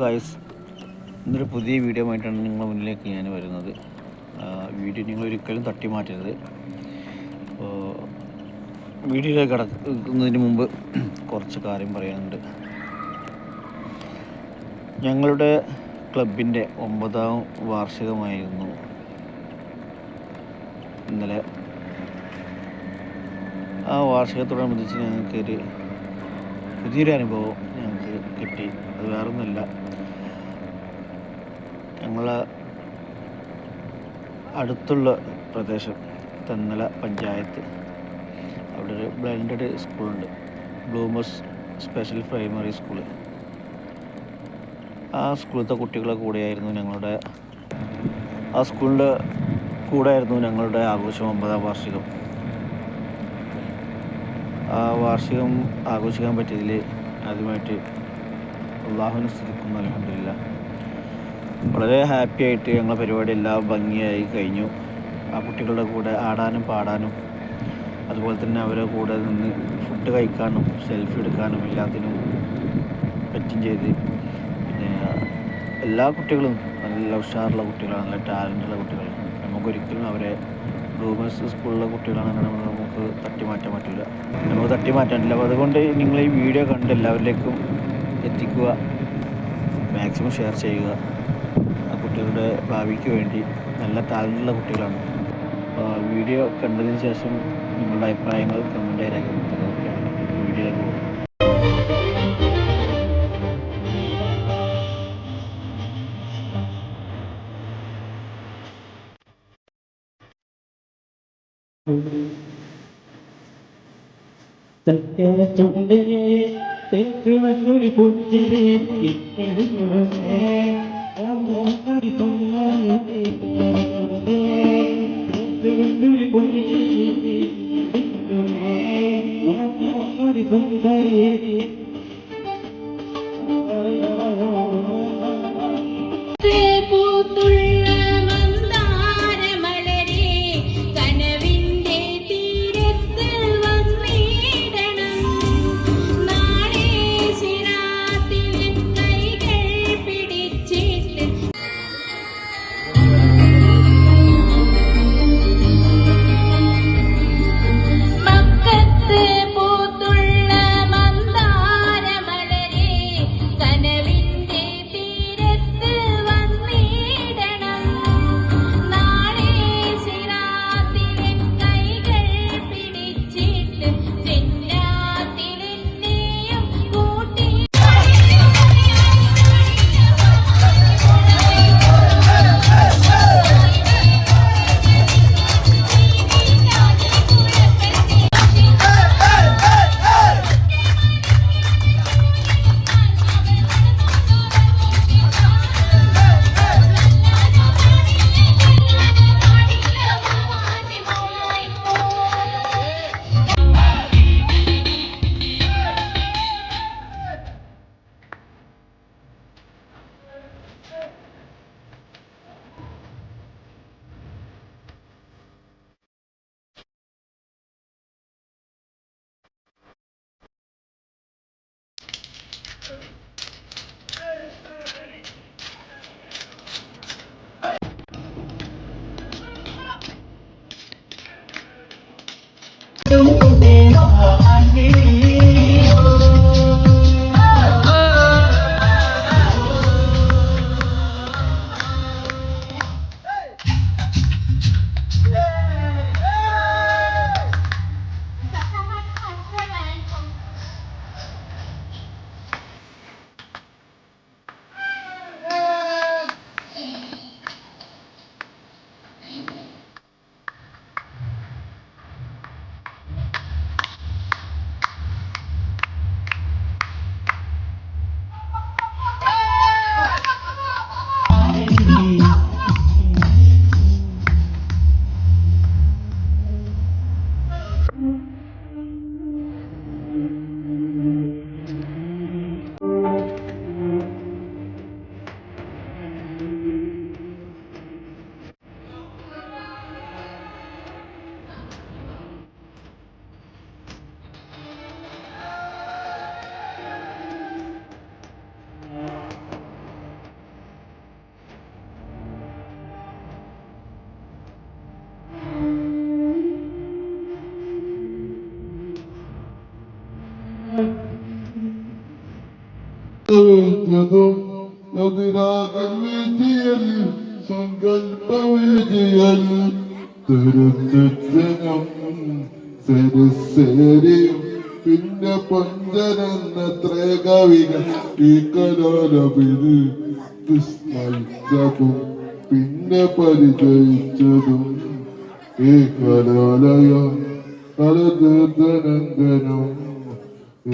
Guys, ഇന്നൊരു പുതിയ video ആയിട്ടാണ് നിങ്ങളുടെ മുന്നിലേക്ക് ഞാൻ വരുന്നത്. വീഡിയോ നിങ്ങൾ ഒരിക്കലും തട്ടി മാറ്റരുത്. അപ്പോൾ വീഡിയോയിലേക്ക് കടക്കുന്നതിന് മുമ്പ് കുറച്ച് കാര്യം പറയാനുണ്ട്. ഞങ്ങളുടെ ക്ലബിൻ്റെ 9ാം വാർഷികമായിരുന്നു ഇന്നലെ. ആ വാർഷികത്തോടനുബന്ധിച്ച് ഞങ്ങൾക്കൊരു പുതിയൊരു അനുഭവം ഞങ്ങൾക്ക് കിട്ടി. അത് വേറൊന്നുമില്ല, ഞങ്ങളെ അടുത്തുള്ള പ്രദേശം തെന്നല പഞ്ചായത്ത്, അവിടെ ഒരു ബ്ലൈൻഡഡ് സ്കൂളുണ്ട്, ബ്ലൂമേഴ്സ് സ്പെഷ്യൽ പ്രൈമറി സ്കൂള്. ആ സ്കൂളിലത്തെ കുട്ടികളെ കൂടെയായിരുന്നു ആ സ്കൂളിൻ്റെ കൂടെയായിരുന്നു ഞങ്ങളുടെ ആഘോഷം 9ാം വാർഷികം. ആ വാർഷികം ആഘോഷിക്കാൻ പറ്റിയതിൽ ആദ്യമായിട്ട് അള്ളാഹുവിനെ സ്തുതിക്കുന്നു. അൽഹംദുലില്ലാ. വളരെ ഹാപ്പി ആയിട്ട് ഞങ്ങളുടെ പരിപാടി എല്ലാം ഭംഗിയായി കഴിഞ്ഞു. ആ കുട്ടികളുടെ കൂടെ ആടാനും പാടാനും, അതുപോലെ തന്നെ അവരെ കൂടെ നിന്ന് ഫുഡ് കഴിക്കാനും സെൽഫി എടുക്കാനും എല്ലാത്തിനും പറ്റും ചെയ്ത്. പിന്നെ എല്ലാ കുട്ടികളും നല്ല ഉഷാറുള്ള കുട്ടികളാണ്, നല്ല ടാലൻ്റുള്ള കുട്ടികളാണ്. നമുക്കൊരിക്കലും അവരെ ബ്ലൂമേഴ്സ് സ്കൂളിലെ കുട്ടികളാണ് നമുക്ക് തട്ടി മാറ്റാൻ പറ്റില്ല, നമുക്ക് തട്ടി മാറ്റാനില്ല. അപ്പോൾ അതുകൊണ്ട് നിങ്ങൾ ഈ വീഡിയോ കണ്ട് എല്ലാവരിലേക്കും എത്തിക്കുക, മാക്സിമം ഷെയർ ചെയ്യുക. ആ കുട്ടികളുടെ ഭാവിക്ക് വേണ്ടി നല്ല ടാലൻ്റുള്ള കുട്ടികളാണ്. വീഡിയോ കണ്ടതിന് ശേഷം നിങ്ങളുടെ അഭിപ്രായങ്ങൾ കമൻ്റായി രേഖപ്പെടുത്തുക. വീഡിയോയിലേക്ക് പോകും. പ്രചരിച്ചതും എതിരാകൽ സങ്കല്പ വിജയൽ തിരുത്തച്ഛനും സരസേരിയും പിന്നെ പഞ്ചരന്നത്ര കവികൾ ഈ കലാലപിന് വിസ്മയിച്ചതും പിന്നെ പരിചയിച്ചതും ഈ കലാലയം കലതീർത്ഥനന്ദനം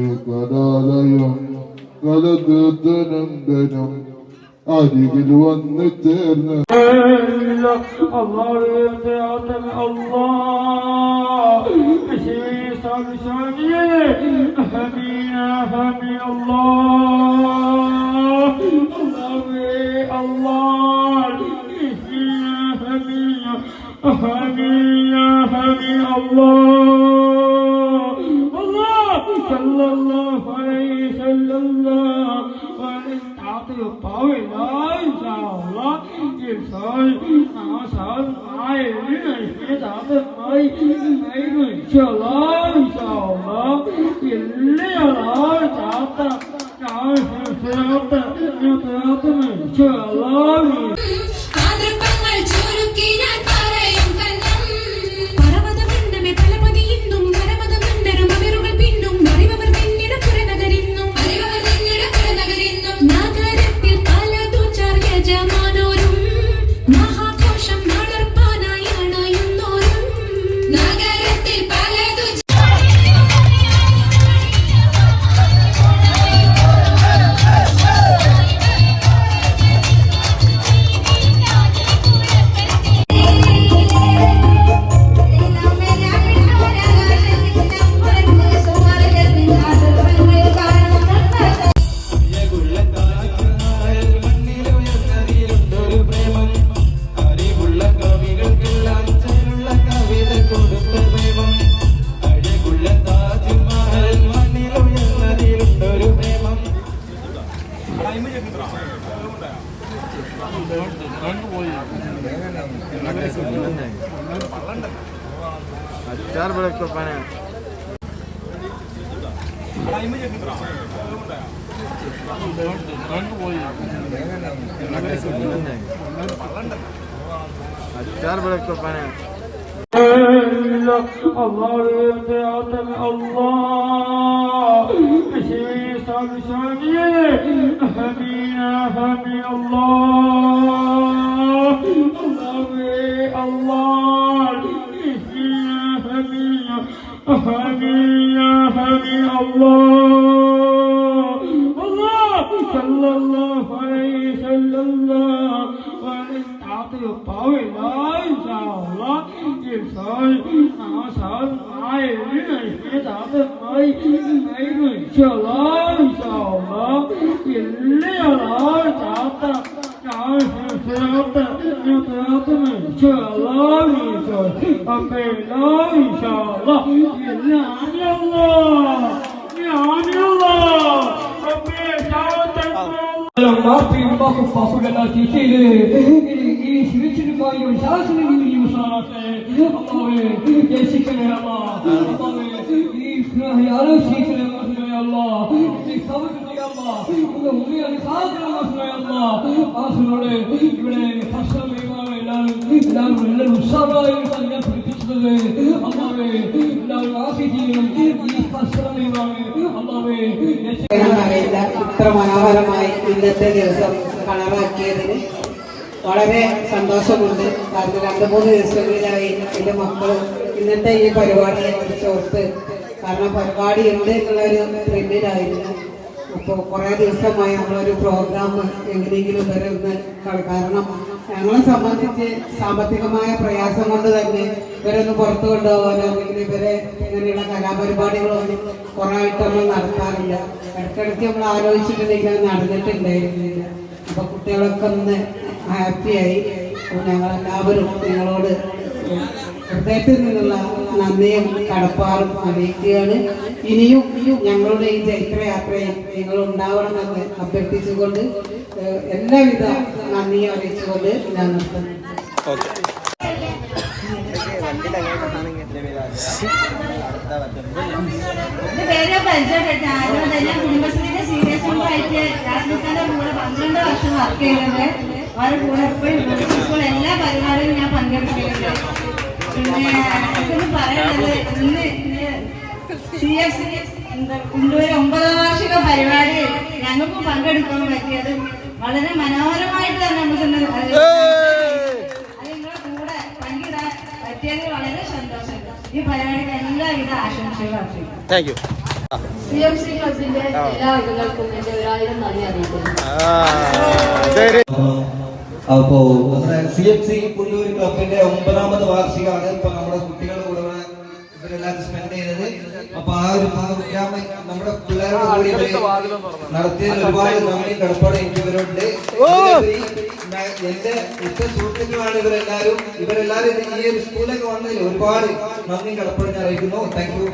ഈ കലാലയം കലതീർത്ഥനന്ദനം അരികിൽ വന്ന് ചേർന്ന് ഇത്ര മനോഹരമായി ഇന്നത്തെ ദിവസം കളറാക്കിയതിന് വളരെ സന്തോഷമുണ്ട്. കാരണം 2-3 ദിവസങ്ങളിലായി എൻ്റെ മക്കളും ഇന്നത്തെ ഈ പരിപാടിയെ കുറിച്ച് ഓർത്ത്, കാരണം പരിപാടി ഉണ്ട് എന്നുള്ളൊരു ട്രെൻഡിലായിരുന്നു. അപ്പോൾ കുറേ ദിവസമായി നമ്മളൊരു പ്രോഗ്രാം എങ്ങനെയെങ്കിലും ഇവരെ ഒന്ന് കാരണം ഞങ്ങളെ സംബന്ധിച്ച് സാമ്പത്തികമായ പ്രയാസം കൊണ്ട് തന്നെ ഇവരൊന്ന് പുറത്തു കൊണ്ടുപോകാനോ അല്ലെങ്കിൽ ഇവരെ ഇങ്ങനെയുള്ള കലാപരിപാടികളൊന്നും കുറേ ആയിട്ടൊന്നും നടത്താറില്ല. ഇടയ്ക്കിടയ്ക്ക് നമ്മൾ ആലോചിച്ചിട്ടുണ്ടെങ്കിൽ നടന്നിട്ടുണ്ടായിരുന്നില്ല. അപ്പോൾ കുട്ടികളൊക്കെ ഒന്ന് ഹാപ്പിയായി. ഞങ്ങളെല്ലാവരും നിങ്ങളോട് ഹൃദയത്തിൽ നിന്നുള്ള നന്ദിയും കടപ്പാടും അറിയിക്കുകയാണ്. ഇനിയും ഞങ്ങളുടെ ഈ ചൈത്രയാത്രയിൽ നിങ്ങൾ ഉണ്ടാവണമെന്ന് അഭ്യർത്ഥിച്ചുകൊണ്ട് എല്ലാവിധ നന്ദിയും അറിയിച്ചുകൊണ്ട് ഞാൻ നിർത്തുന്നു. എന്റെ പേര് പരിചയപ്പെട്ട ആരോടെല്ലാം കുടുംബശ്രീയുടെ സീരിയസ് ആയിട്ട് രാഷ്ട്രീയക്കാരുടെ കൂടെ 12 വർഷം വർക്ക് ചെയ്യുന്നുണ്ട്. അവരുടെ കൂടെ എപ്പോഴും സ്കൂൾ എല്ലാ പരിപാടികളും ഞാൻ പങ്കെടുക്കുന്നുണ്ട്. പിന്നെ എനിക്കൊന്ന് പറയാനുള്ളത് ഇന്ന് CFC കൊണ്ടുപോയ 9ാം വാർഷിക പരിപാടി ഞങ്ങൾക്ക് പങ്കെടുക്കാൻ പറ്റിയത് വളരെ മനോഹരമായിട്ട് തന്നെ നമുക്ക് അത് നിങ്ങളുടെ കൂടെ പങ്കിടാൻ പറ്റിയതിൽ വളരെ സന്തോഷം. ഈ പരിപാടിക്ക് എല്ലാവിധ ആശംസകളും അർപ്പിക്കുന്നു. Thank you. CFC ക്ലബിന്റെ എല്ലാ അംഗങ്ങൾക്കും എന്റെ 1000 നന്ദി അറിയിക്കുന്നു. അപ്പോ നമ്മുടെ CFC പുല്ലൂർ ക്ലബിന്റെ 9ാമത് വാർഷികമാണ് ഇപ്പൊ നമ്മുടെ കുട്ടികളുടെ കൂടെ ഇവരെല്ലാവരും സ്പെൻഡ് ചെയ്തത്. അപ്പൊ ആ ഒരു പ്രോഗ്രാം നമ്മുടെ പിള്ളേരുടെ കൂടി നടത്തിയതിൽ ഒരുപാട് നന്ദി കടപ്പാട് എനിക്ക് ഇവരുണ്ട്. എന്റെ ഉറ്റ സുഹൃത്തുക്കളാണ് ഇവരെല്ലാരും ഈ ഒരു സ്കൂളിലേക്ക് വന്നതിൽ ഒരുപാട് നന്ദി കടപ്പാട് ഞാൻ അറിയിക്കുന്നു. Thank you.